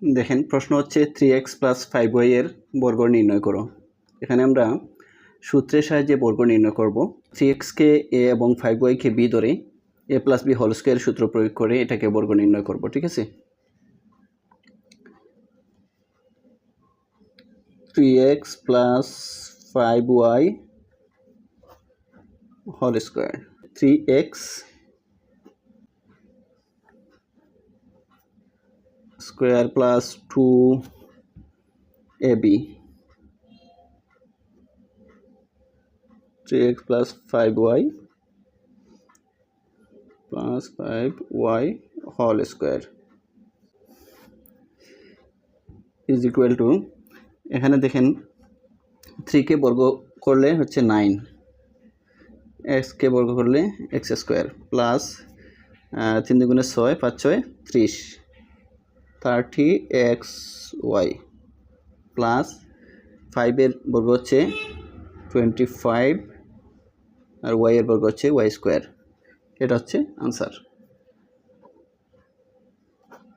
দেখেন প্রশ্ন হচ্ছে 3x + 5y এর বর্গ নির্ণয় করো। এখানে আমরা সূত্রের সাহায্যে বর্গ নির্ণয় করব। 3x কে a এবং 5y কে b ধরে a + b হোল স্কয়ার সূত্র প্রয়োগ করে এটাকে বর্গ নির্ণয় করব, ঠিক আছে। 3x + 5y whole square, 3x square plus 2ab, 3x + 5y + 5y whole square is equal to, এখানে দেখেন 3 কে বর্গ করলে হচ্ছে 9, x কে বর্গ করলে x square plus 3 × 6 5 × 6 30, 30xy plus 5 এর বর্গ হচ্ছে 25 আর y এর বর্গ হচ্ছে y স্কয়ার। এটা হচ্ছে আনসার।